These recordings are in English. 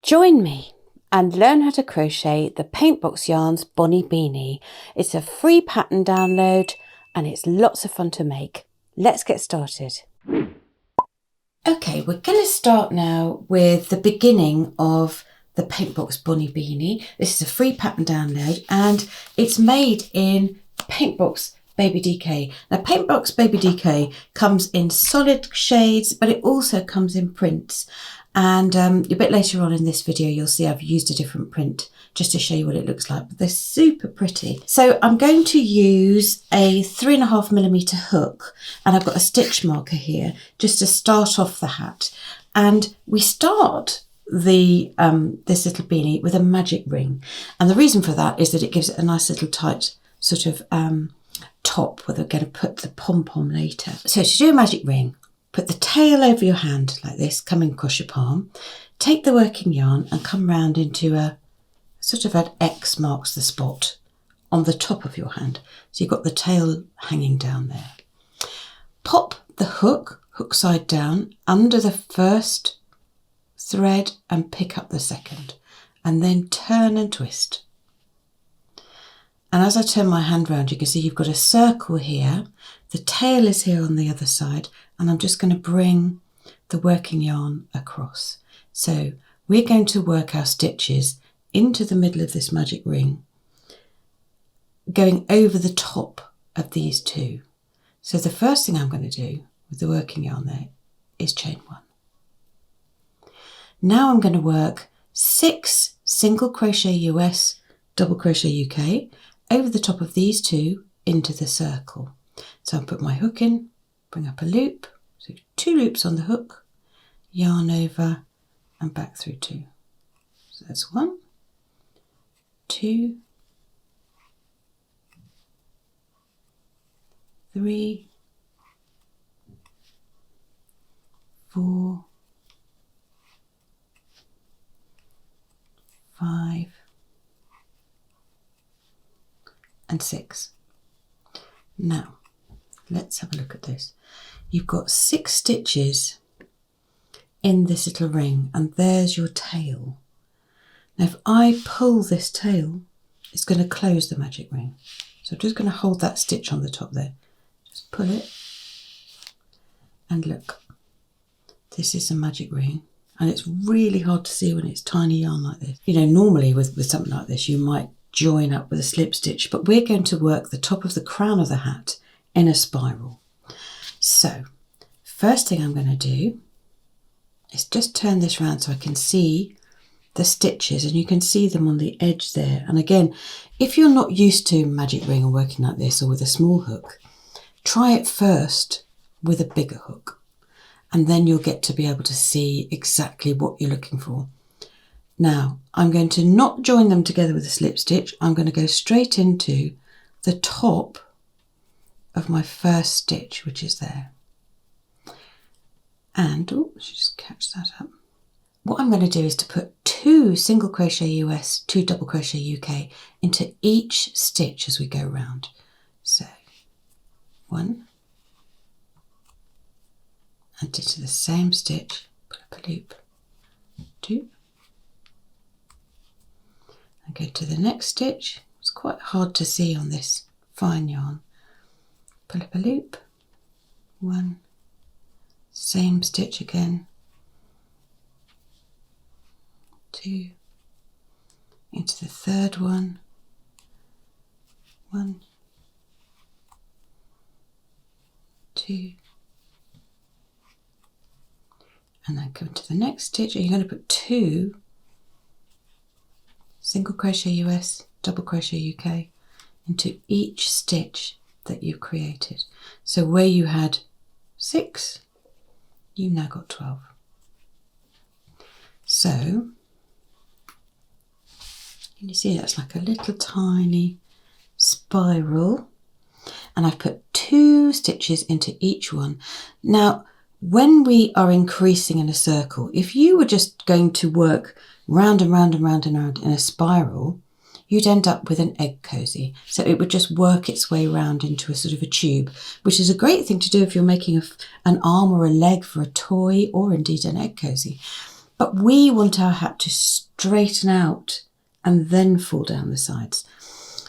Join me and learn how to crochet the Paintbox Yarns Bonnie Beanie. It's a free pattern download and it's lots of fun to make. Let's get started. Okay, we're going to start now with the beginning of the Paintbox Bonnie Beanie. This is a free pattern download and it's made in Paintbox Baby DK. Now Paintbox Baby DK comes in solid shades, but it also comes in prints. And a bit later on in this video, you'll see I've used a different print just to show you what it looks like. But they're super pretty. So I'm going to use a 3.5mm hook, and I've got a stitch marker here just to start off the hat. And we start the this little beanie with a magic ring, and the reason for that is that it gives it a nice little tight sort of top where they're going to put the pom-pom later. So to do a magic ring, put the tail over your hand like this, coming across your palm, take the working yarn and come round into a sort of an X marks the spot on the top of your hand. So you've got the tail hanging down there. Pop the hook side down under the first thread and pick up the second, and then turn and twist. And as I turn my hand round, you can see you've got a circle here. The tail is here on the other side, and I'm just going to bring the working yarn across. So we're going to work our stitches into the middle of this magic ring, going over the top of these two. So the first thing I'm going to do with the working yarn there is chain 1. Now I'm going to work 6 single crochet US, double crochet UK over the top of these two into the circle. So I'll put my hook in, bring up a loop, so 2 loops on the hook, yarn over and back through 2. So that's 1, 2, 3, 4, 5 and 6. Now let's have a look at this. You've got 6 stitches in this little ring, and there's your tail. Now if I pull this tail, it's going to close the magic ring. So I'm just going to hold that stitch on the top there. Just pull it, and look, this is a magic ring, and it's really hard to see when it's tiny yarn like this. You know, normally with something like this, you might join up with a slip stitch, but we're going to work the top of the crown of the hat in a spiral. So first thing I'm going to do is just turn this round so I can see the stitches, and you can see them on the edge there. And again, if you're not used to magic ring or working like this or with a small hook, try it first with a bigger hook, and then you'll get to be able to see exactly what you're looking for. Now I'm going to not join them together with a slip stitch. I'm going to go straight into the top of my first stitch, which is there. And oh, I should just catch that up. What I'm going to do is to put 2 single crochet US, 2 double crochet UK into each stitch as we go round. So 1, and into the same stitch, pull up a loop, 2, and go to the next stitch. It's quite hard to see on this fine yarn. Pull up a loop, 1, same stitch again, 2, into the third one, 1, 2, and then go into the next stitch, and you're going to put 2 single crochet US, double crochet UK into each stitch that you've created. So where you had 6, you've now got 12. So can you see that's like a little tiny spiral, and I've put 2 stitches into each one. Now when we are increasing in a circle, if you were just going to work round and round and round and round in a spiral, you'd end up with an egg cosy. So it would just work its way round into a sort of a tube, which is a great thing to do if you're making an arm or a leg for a toy, or indeed an egg cosy. but we want our hat to straighten out and then fall down the sides.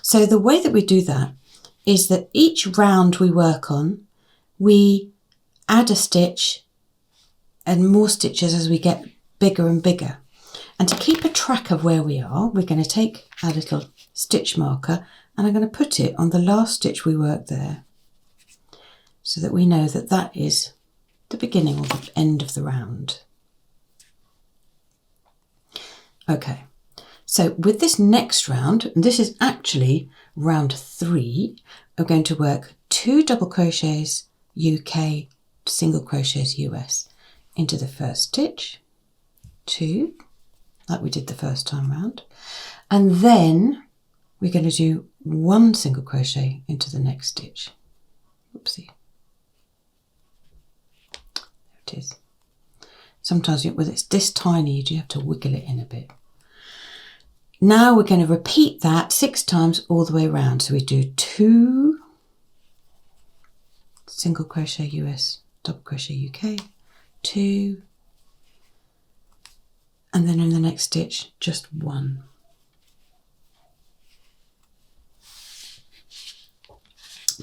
So the way that we do that is that each round we work on, we add a stitch and more stitches as we get bigger and bigger. And to keep a track of where we are, we're going to take our little stitch marker and I'm going to put it on the last stitch we worked there, so that we know that that is the beginning or the end of the round. Okay, so with this next round, and this is actually round 3, we're going to work 2 double crochets UK, single crochets US into the first stitch, 2, like we did the first time round, and then we're going to do 1 single crochet into the next stitch. Oopsie. There it is. Sometimes when it's this tiny, you do have to wiggle it in a bit. Now we're going to repeat that 6 times all the way around. So we do 2 single crochet US, double crochet UK, 2, and then in the next stitch, just 1.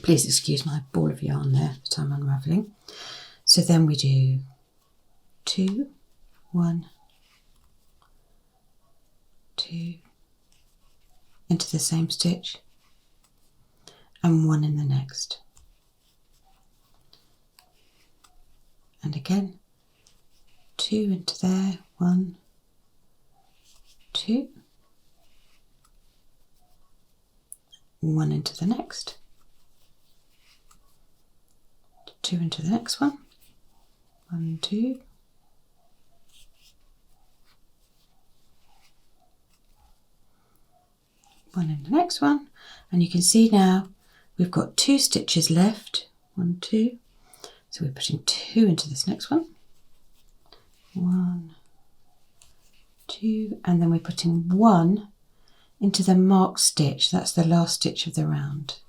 Please excuse my ball of yarn there that I'm unravelling. So then we do 2, 1, 2, into the same stitch, and 1 in the next. And again, 2 into there, 1, 2, 1 into the next, 2 into the next one, 1, 2, 1 in the next one, and you can see now we've got 2 stitches left, 1, 2, so we're putting 2 into this next one, 1, 2, and then we're putting 1 into the marked stitch. That's the last stitch of the round.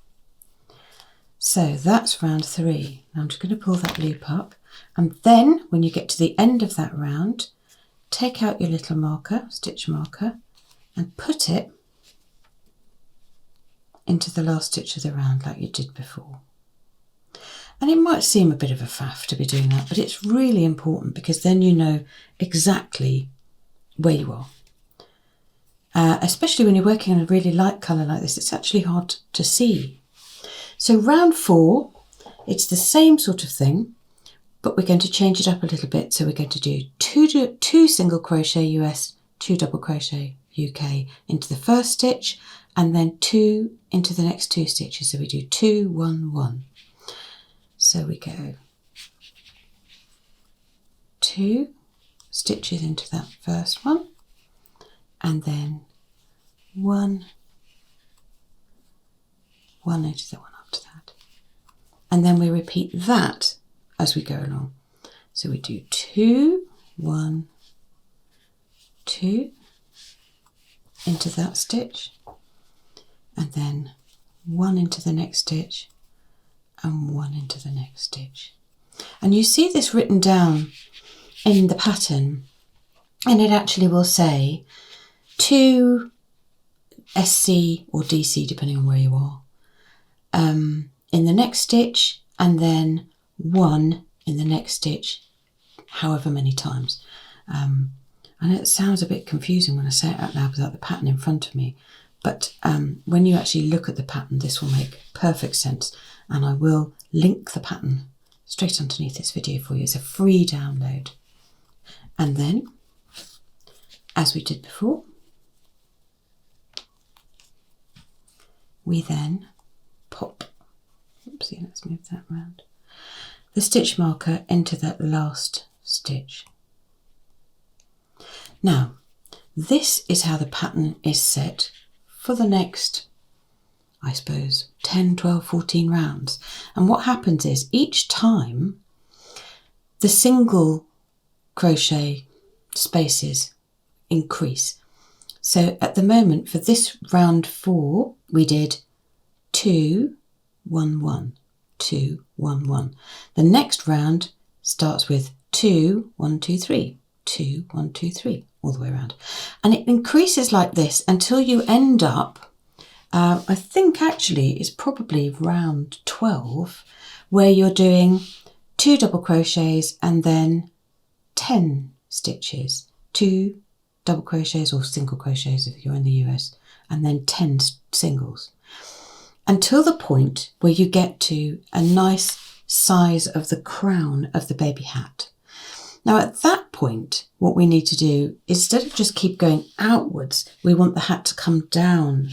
So that's round 3. Now I'm just going to pull that loop up, and then when you get to the end of that round, take out your little marker, stitch marker, and put it into the last stitch of the round like you did before. And it might seem a bit of a faff to be doing that, but it's really important because then you know exactly where you are. Especially when you're working on a really light colour like this, it's actually hard to see. So round 4, it's the same sort of thing, but we're going to change it up a little bit. So we're going to do 2 single crochet US, 2 double crochet UK into the first stitch, and then 2 into the next 2 stitches. So we do 2, 1, 1. So we go 2 stitches into that first one, and then 1 into the one after that. And then we repeat that as we go along. So we do 2, 1, 2 into that stitch, and then 1 into the next stitch, and 1 into the next stitch. And you see this written down in the pattern, and it actually will say 2 SC or DC, depending on where you are, in the next stitch, and then 1 in the next stitch, however many times. And it sounds a bit confusing when I say it out loud without the pattern in front of me, but when you actually look at the pattern, this will make perfect sense, and I will link the pattern straight underneath this video for you. It's a free download. And then, as we did before, we then pop, oopsie, let's move that round, the stitch marker into that last stitch. Now, this is how the pattern is set for the next, I suppose, 10, 12, 14 rounds. And what happens is each time the single crochet spaces increase. So at the moment for this round 4, we did 2, 1, 1, 2, 1, 1. The next round starts with 2, 1, 2, 3, 2, 1, 2, 3, all the way around. And it increases like this until you end up, I think actually it's probably round 12, where you're doing 2 double crochets and then 10 stitches, 2 double crochets or single crochets if you're in the US, and then 10 singles, until the point where you get to a nice size of the crown of the baby hat. Now at that point, what we need to do, instead of just keep going outwards, we want the hat to come down.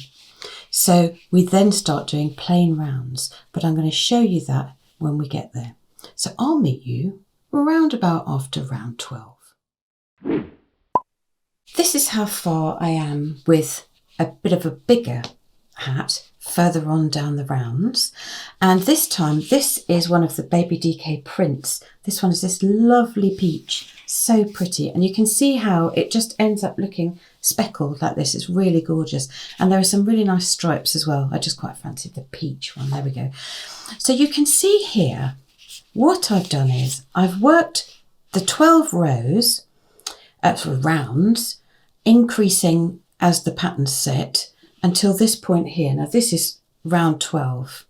So we then start doing plain rounds, but I'm going to show you that when we get there. So I'll meet you around about after round 12. This is how far I am with a bit of a bigger hat further on down the rounds, and this time this is one of the Baby DK prints. This one is this lovely peach, so pretty, and you can see how it just ends up looking speckled like this. It's really gorgeous, and there are some really nice stripes as well. I just quite fancied the peach one. There we go. So you can see here what I've done is I've worked the 12 rows sort of rounds, increasing as the pattern's set until this point here. Now this is round 12.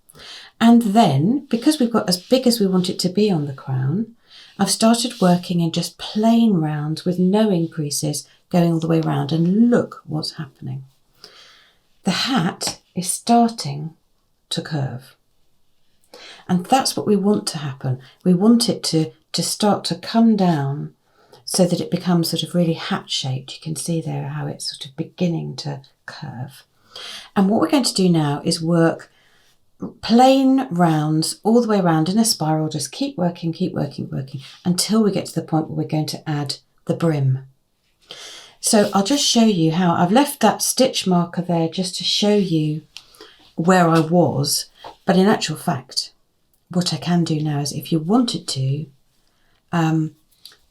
And then, because we've got as big as we want it to be on the crown, I've started working in just plain rounds with no increases going all the way around, and look what's happening. The hat is starting to curve. And that's what we want to happen. We want it to start to come down so that it becomes sort of really hat-shaped. You can see there how it's sort of beginning to curve. And what we're going to do now is work plain rounds all the way around in a spiral. Just keep working until we get to the point where we're going to add the brim. So I'll just show you how I've left that stitch marker there just to show you where I was. But in actual fact, what I can do now is, if you wanted to,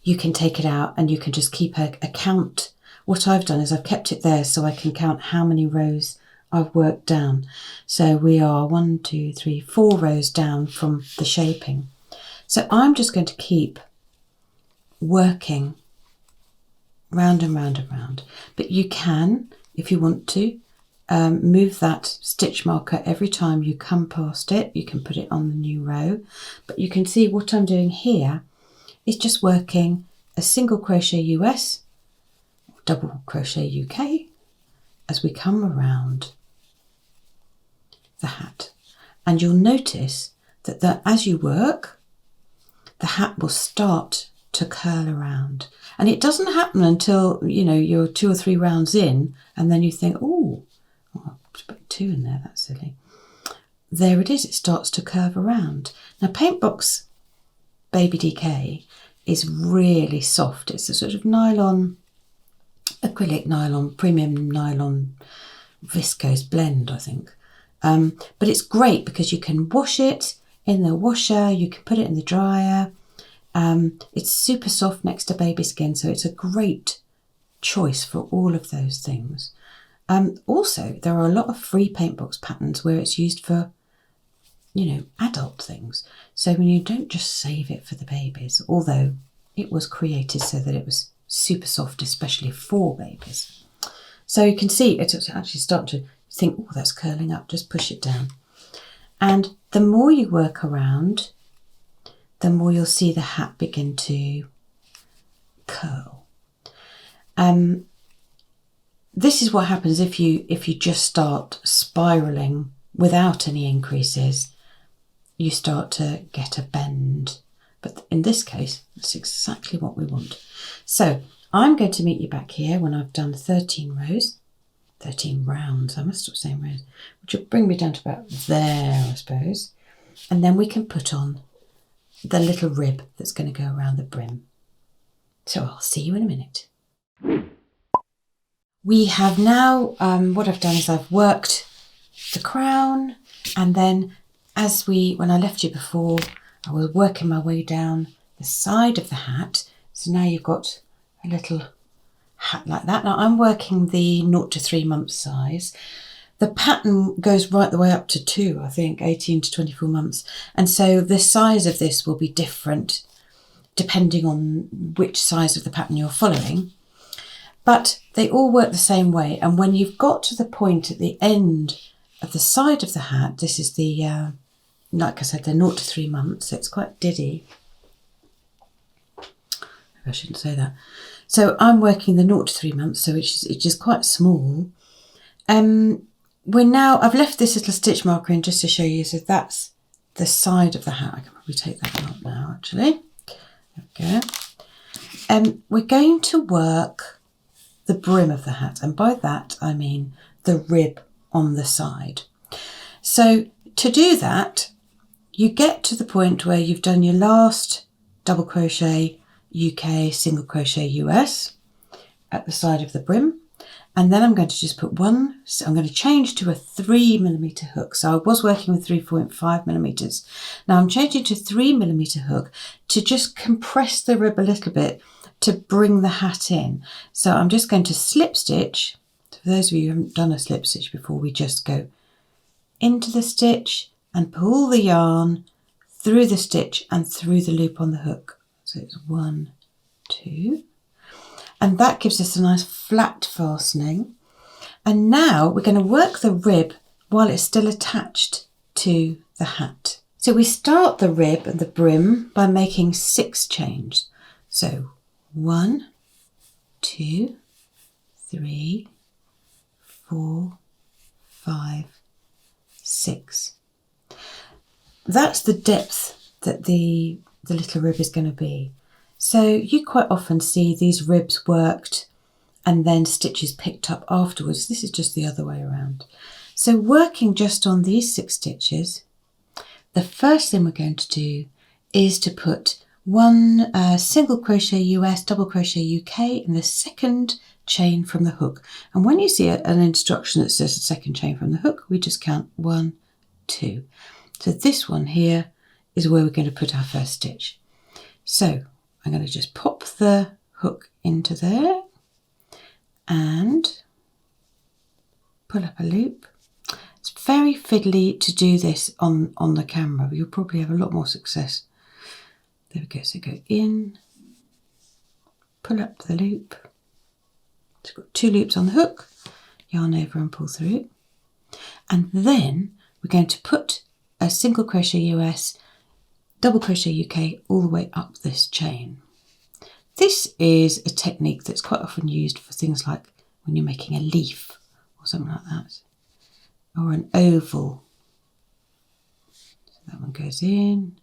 you can take it out and you can just keep a count. What I've done is I've kept it there so I can count how many rows I've worked down. So we are 1, 2, 3, 4 rows down from the shaping. So I'm just going to keep working round and round and round. But you can, if you want to, move that stitch marker every time you come past it. You can put it on the new row. But you can see what I'm doing here is just working a single crochet US, double crochet UK as we come around the hat. And you'll notice that as you work, the hat will start to curl around. And it doesn't happen until, you know, you're 2 or 3 rounds in, and then you think, oh, I'll put 2 in there, that's silly. There it is, it starts to curve around. Now Paintbox Baby DK is really soft. It's a sort of nylon, acrylic nylon, premium nylon viscose blend, I think. But it's great because you can wash it in the washer, you can put it in the dryer. It's super soft next to baby skin, so it's a great choice for all of those things. Also, there are a lot of free Paintbox patterns where it's used for, you know, adult things. So when you don't just save it for the babies, although it was created so that it was super soft, especially for babies. So you can see it's actually starting to think, oh, that's curling up, just push it down. And the more you work around, the more you'll see the hat begin to curl. This is what happens if you just start spiraling without any increases. You start to get a bend. But in this case, that's exactly what we want. So I'm going to meet you back here when I've done 13 rows, 13 rounds. I must stop saying rows, which will bring me down to about there, I suppose. And then we can put on the little rib that's going to go around the brim. So I'll see you in a minute. We have now, what I've done is I've worked the crown, and then when I left you before, I was working my way down the side of the hat. So now you've got a little hat like that. Now I'm working the 0 to 3 month size. The pattern goes right the way up to 2, I think, 18 to 24 months. And so the size of this will be different depending on which size of the pattern you're following. But they all work the same way. And when you've got to the point at the end of the side of the hat, this is the, like I said, they're 0 to 3 months, so it's quite diddy. I shouldn't say that. So I'm working the 0 to 3 months, so it's just quite small. I've left this little stitch marker in just to show you, so that's the side of the hat. I can probably take that one up now, actually. There we go. We're going to work the brim of the hat, and by that I mean the rib on the side. So to do that, you get to the point where you've done your last double crochet UK, single crochet US at the side of the brim, and then I'm going to just put I'm going to change to a 3mm hook. So I was working with 3.5mm. Now I'm changing to 3mm hook to just compress the rib a little bit to bring the hat in. So I'm just going to slip stitch. For those of you who haven't done a slip stitch before, we just go into the stitch and pull the yarn through the stitch and through the loop on the hook. So it's 1, 2, and that gives us a nice flat fastening. And now we're going to work the rib while it's still attached to the hat. So we start the rib and the brim by making 6 chains. So 1, 2, 3, 4, 5, 6. That's the depth that the little rib is going to be. So you quite often see these ribs worked and then stitches picked up afterwards. This is just the other way around. So working just on these 6 stitches, the first thing we're going to do is to put 1 single crochet US, double crochet UK in the second chain from the hook. And when you see an instruction that says the second chain from the hook, we just count 1, 2. So this one here is where we're going to put our first stitch. So I'm going to just pop the hook into there and pull up a loop. It's very fiddly to do this on the camera, but you'll probably have a lot more success. There we go. So go in, pull up the loop. It's got 2 loops on the hook, yarn over and pull through. And then we're going to put a single crochet US, double crochet UK all the way up this chain. This is a technique that's quite often used for things like when you're making a leaf or something like that, or an oval. So that one goes in.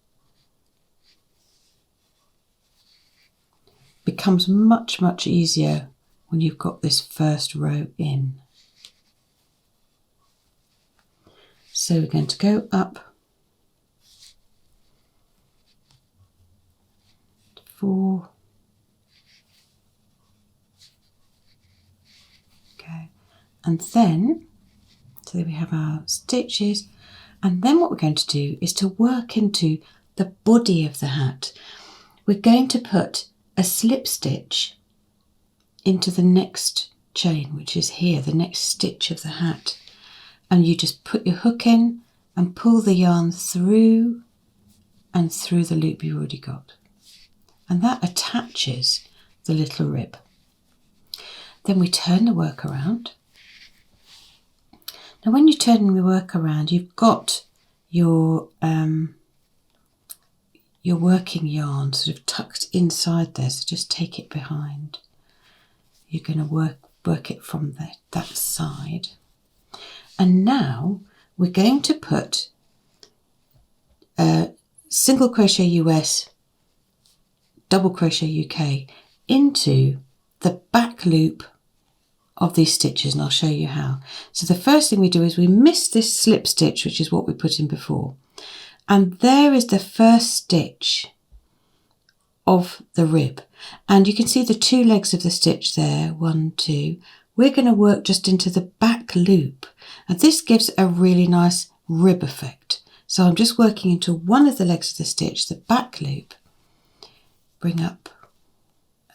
Becomes much, much easier when you've got this first row in. So we're going to go up 4. Okay, and then so there we have our stitches, and then what we're going to do is to work into the body of the hat. We're going to put a slip stitch into the next chain, which is here, the next stitch of the hat, and you just put your hook in and pull the yarn through and through the loop you've already got, and that attaches the little rib. Then we turn the work around. Now when you're turning the work around, you've got your working yarn sort of tucked inside there, so just take it behind. You're going to work it from that side. And now we're going to put a single crochet US, double crochet UK into the back loop of these stitches, and I'll show you how. So the first thing we do is we miss this slip stitch, which is what we put in before, and there is the first stitch of the rib, and you can see the 2 legs of the stitch there, 1, 2. We're going to work just into the back loop, and this gives a really nice rib effect. So I'm just working into one of the legs of the stitch, the back loop, bring up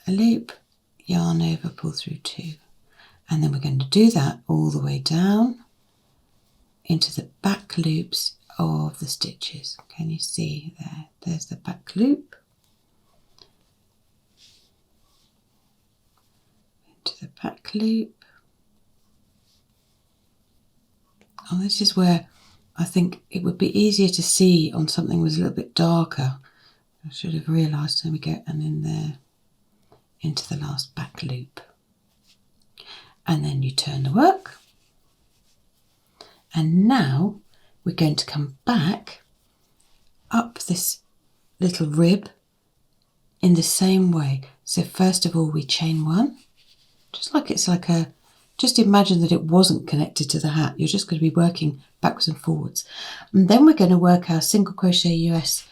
a loop, yarn over, pull through 2, and then we're going to do that all the way down into the back loops of the stitches. Can you see there? There's the back loop, the back loop. And this is where I think it would be easier to see on something that was a little bit darker. I should have realised. There we go, and in there, into the last back loop. And then you turn the work. And now we're going to come back up this little rib in the same way. So first of all, we chain one, just like it's like a, just imagine that it wasn't connected to the hat. You're just going to be working backwards and forwards. And then we're going to work our single crochet US,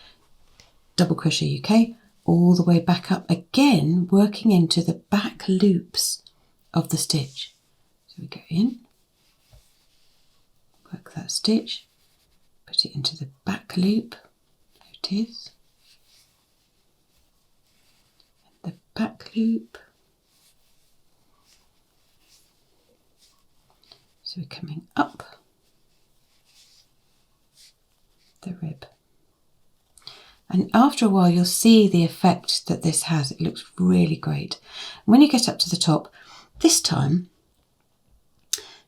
double crochet UK, all the way back up again, working into the back loops of the stitch. So we go in, work that stitch, put it into the back loop, there it is, and the back loop. So we're coming up the rib. And after a while you'll see the effect that this has. It looks really great. When you get up to the top, this time,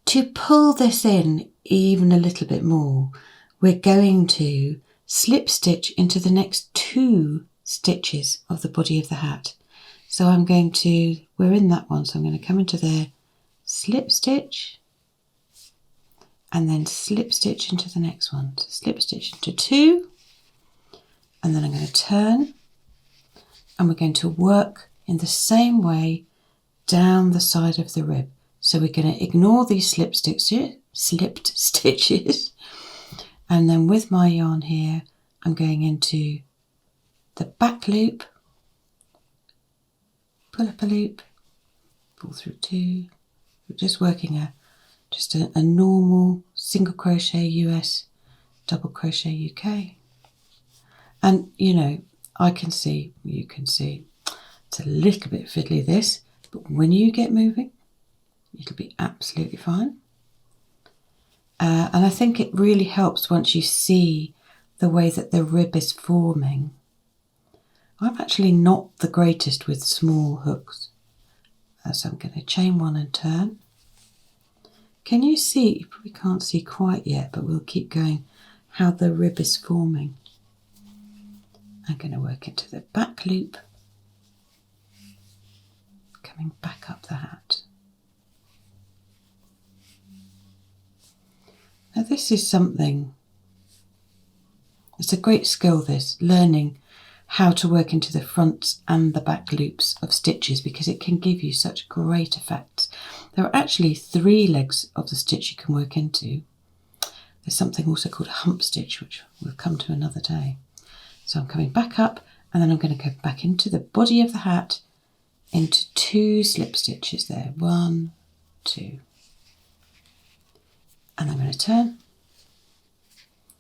to pull this in even a little bit more, we're going to slip stitch into the next 2 stitches of the body of the hat. So I'm going to, we're in that one, so I'm going to come into there, slip stitch, and then slip stitch into the next one. So slip stitch into 2, and then I'm going to turn, and we're going to work in the same way down the side of the rib. So we're going to ignore these slipped stitches, and then with my yarn here, I'm going into the back loop, pull up a loop, pull through 2. We're just working a normal single crochet US, double crochet UK. And you know, I can see, you can see, it's a little bit fiddly this, but when you get moving, it'll be absolutely fine. And I think it really helps once you see the way that the rib is forming. I'm actually not the greatest with small hooks. So I'm going to chain 1 and turn. Can you see? You probably can't see quite yet, but we'll keep going, how the rib is forming. I'm going to work into the back loop, coming back up the hat. Now this is something, it's a great skill this, learning how to work into the front and the back loops of stitches, because it can give you such great effects. There are actually 3 legs of the stitch you can work into. There's something also called a hump stitch, which we'll come to another day. So I'm coming back up, and then I'm going to go back into the body of the hat, into 2 slip stitches there, 1, 2. And I'm going to turn.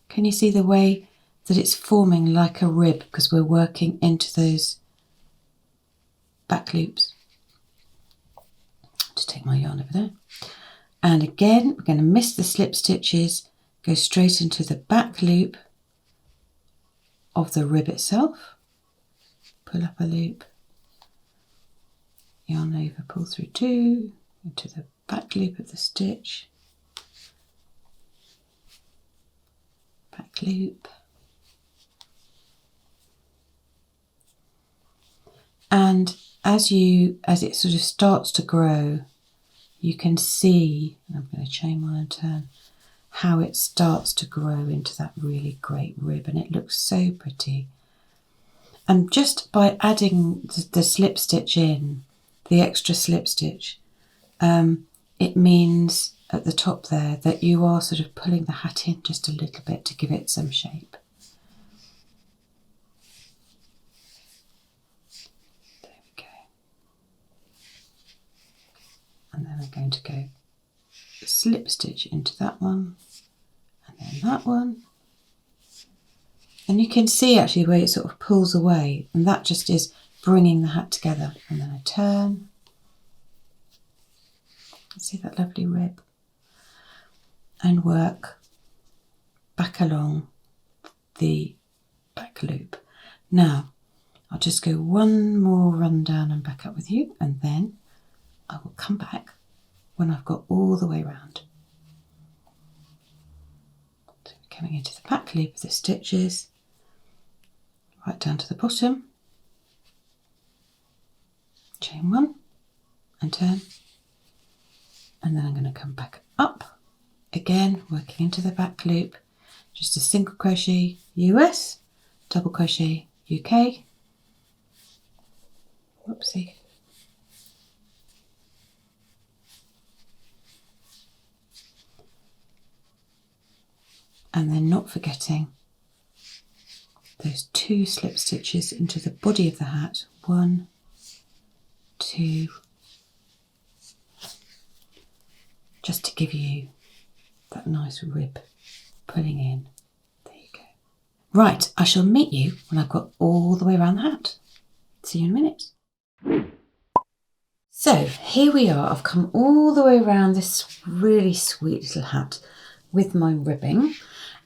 Can you see the way that it's forming like a rib, because we're working into those back loops? Just take my yarn over there. And again, we're going to miss the slip stitches, go straight into the back loop of the rib itself, pull up a loop, yarn over, pull through 2, into the back loop of the stitch, back loop, and as it sort of starts to grow, you can see, and I'm going to chain 1 and turn, how it starts to grow into that really great rib, and it looks so pretty. And just by adding the slip stitch in, the extra slip stitch, it means at the top there that you are sort of pulling the hat in just a little bit to give it some shape. There we go. And then I'm going to go slip stitch into that one, and then that one. And you can see actually where it sort of pulls away, and that just is bringing the hat together. And then I turn. See that lovely rib, and work back along the back loop. Now I'll just go one more run down and back up with you, and then I will come back when I've got all the way around. So we're coming into the back loop of the stitches, right down to the bottom, chain 1 and turn, and then I'm going to come back up again, working into the back loop, just a single crochet US, double crochet UK, whoopsie, and then not forgetting those 2 slip stitches into the body of the hat, 1, 2, just to give you that nice rib pulling in. There you go. Right, I shall meet you when I've got all the way around the hat. See you in a minute. So here we are, I've come all the way around this really sweet little hat with my ribbing,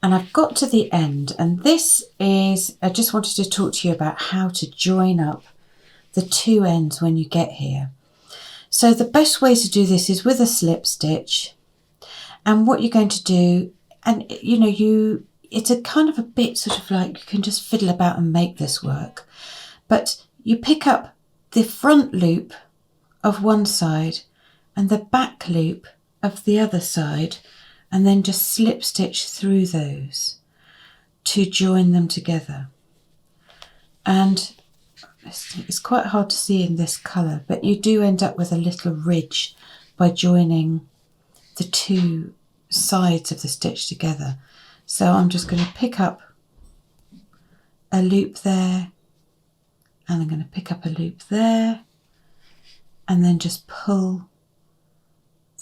and I've got to the end, and this is, I just wanted to talk to you about how to join up the 2 ends when you get here. So the best way to do this is with a slip stitch, and what you're going to do, and you know, it's a kind of a bit sort of like you can just fiddle about and make this work, but you pick up the front loop of one side and the back loop of the other side, and then just slip stitch through those to join them together. And it's quite hard to see in this colour, but you do end up with a little ridge by joining the 2 sides of the stitch together. So I'm just going to pick up a loop there, and I'm going to pick up a loop there, and then just pull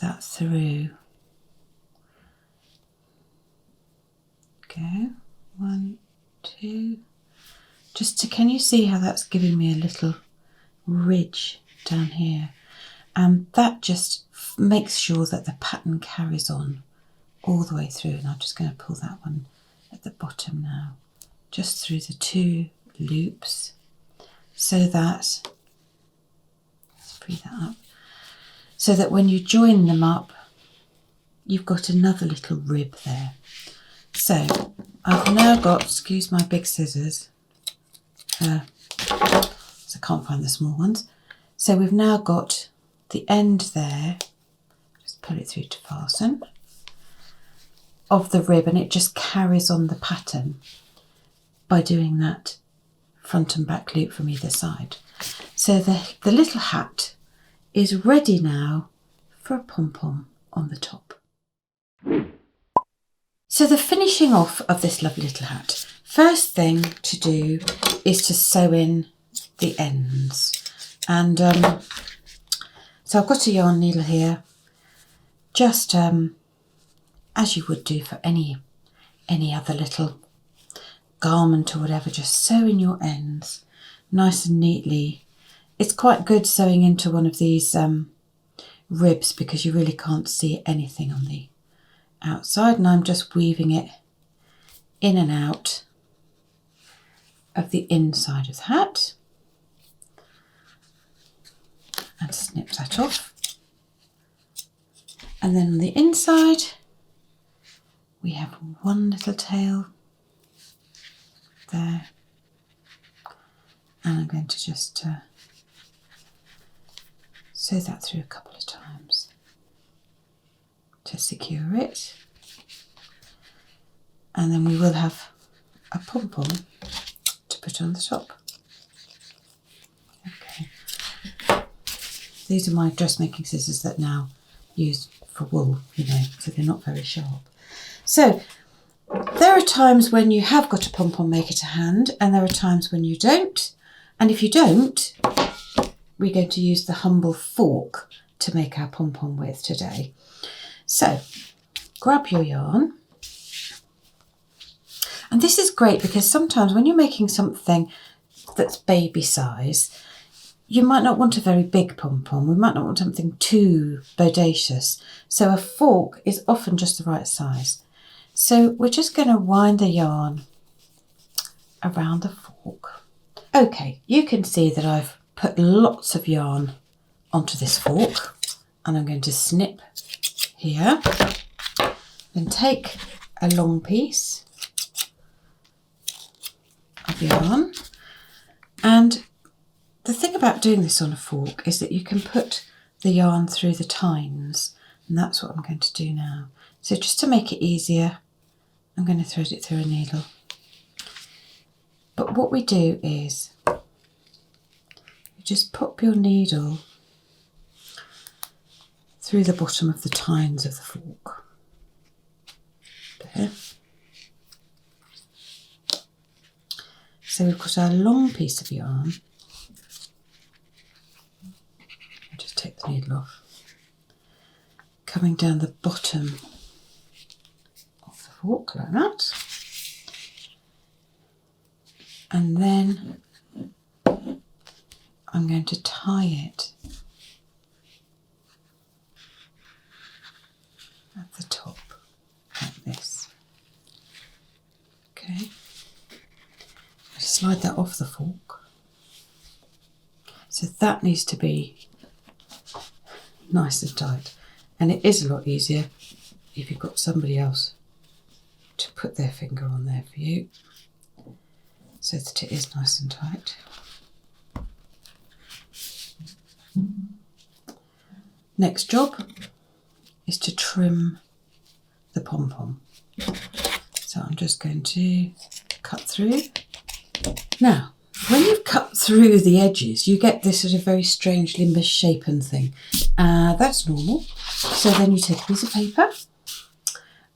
that through. Go, 1, 2, just to, can you see how that's giving me a little ridge down here? And that just makes sure that the pattern carries on all the way through. And I'm just going to pull that one at the bottom now, just through the 2 loops, so that, let's free that up, so that when you join them up, you've got another little rib there. So I've now got, excuse my big scissors, so I can't find the small ones. So we've now got the end there, just pull it through to fasten, of the rib, and it just carries on the pattern by doing that front and back loop from either side. So the little hat is ready now for a pom-pom on the top. So the finishing off of this lovely little hat, first thing to do is to sew in the ends. And so I've got a yarn needle here, just as you would do for any other little garment or whatever, just sew in your ends nice and neatly. It's quite good sewing into one of these ribs because you really can't see anything on the outside, and I'm just weaving it in and out of the inside of the hat, and snip that off. And then on the inside we have one little tail there, and I'm going to just sew that through a couple of times to secure it, and then we will have a pom-pom to put on the top. Okay, these are my dressmaking scissors that now use for wool, you know, so they're not very sharp. So there are times when you have got a pom-pom maker to hand, and there are times when you don't, and if you don't, we're going to use the humble fork to make our pom-pom with today. So grab your yarn, and this is great because sometimes when you're making something that's baby size, you might not want a very big pom-pom, we might not want something too bodacious, so a fork is often just the right size. So we're just going to wind the yarn around the fork. Okay, you can see that I've put lots of yarn onto this fork, and I'm going to snip here, then take a long piece of yarn. And the thing about doing this on a fork is that you can put the yarn through the tines, and that's what I'm going to do now. So just to make it easier, I'm going to thread it through a needle. But what we do is you just pop your needle through the bottom of the tines of the fork. There. So we've got our long piece of yarn. I'll just take the needle off. Coming down the bottom of the fork like that. And then I'm going to tie it at the top like this. Okay. Slide that off the fork. So that needs to be nice and tight. And it is a lot easier if you've got somebody else to put their finger on there for you, so that it is nice and tight. Next job is to trim the pom-pom. So I'm just going to cut through. Now, when you've cut through the edges, you get this sort of very strangely misshapen thing. That's normal. So then you take a piece of paper,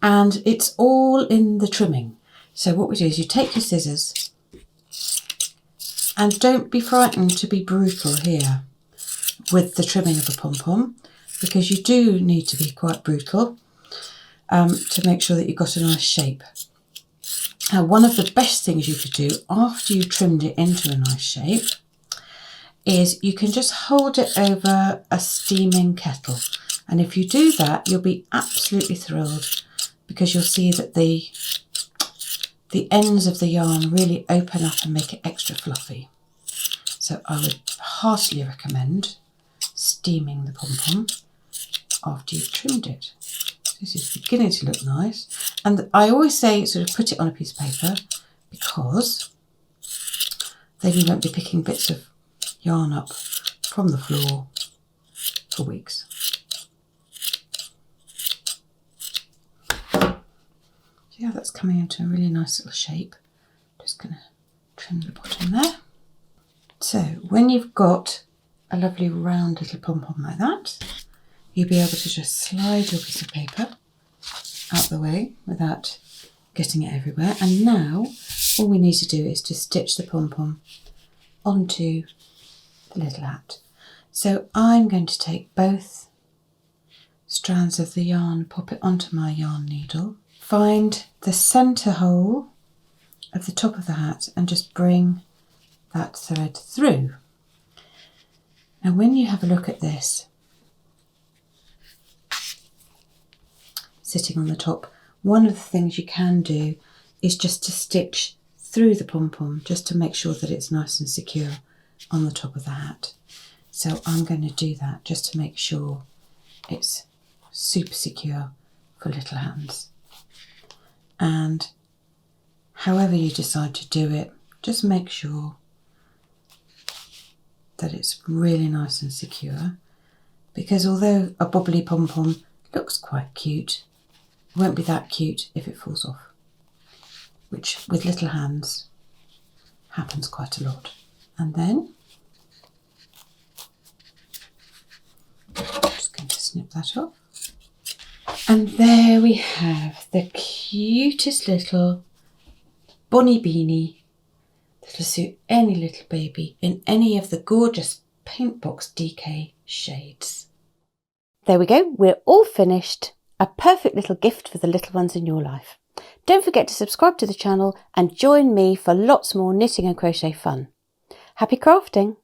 and it's all in the trimming. So what we do is you take your scissors, and don't be frightened to be brutal here with the trimming of a pom-pom, because you do need to be quite brutal to make sure that you've got a nice shape. Now, one of the best things you could do after you've trimmed it into a nice shape is you can just hold it over a steaming kettle. And if you do that, you'll be absolutely thrilled, because you'll see that the ends of the yarn really open up and make it extra fluffy. So I would heartily recommend steaming the pom-pom after you've trimmed it. This is beginning to look nice. And I always say sort of put it on a piece of paper, because then you won't be picking bits of yarn up from the floor for weeks. Yeah, that's coming into a really nice little shape. Just going to trim the bottom there. So when you've got a lovely round little pom-pom like that, you'll be able to just slide your piece of paper out the way without getting it everywhere. And now all we need to do is to stitch the pom-pom onto the little hat. So I'm going to take both strands of the yarn, pop it onto my yarn needle, find the centre hole of the top of the hat, and just bring that thread through. Now when you have a look at this sitting on the top, one of the things you can do is just to stitch through the pom-pom, just to make sure that it's nice and secure on the top of the hat. So I'm going to do that just to make sure it's super secure for little hands. And however you decide to do it, just make sure that it's really nice and secure, because although a bobbly pom-pom looks quite cute, it won't be that cute if it falls off, which with little hands happens quite a lot. And then I'm just going to snip that off. And there we have the cutest little bonny beanie that'll suit any little baby in any of the gorgeous Paintbox DK shades. There we go, we're all finished. A perfect little gift for the little ones in your life. Don't forget to subscribe to the channel and join me for lots more knitting and crochet fun. Happy crafting!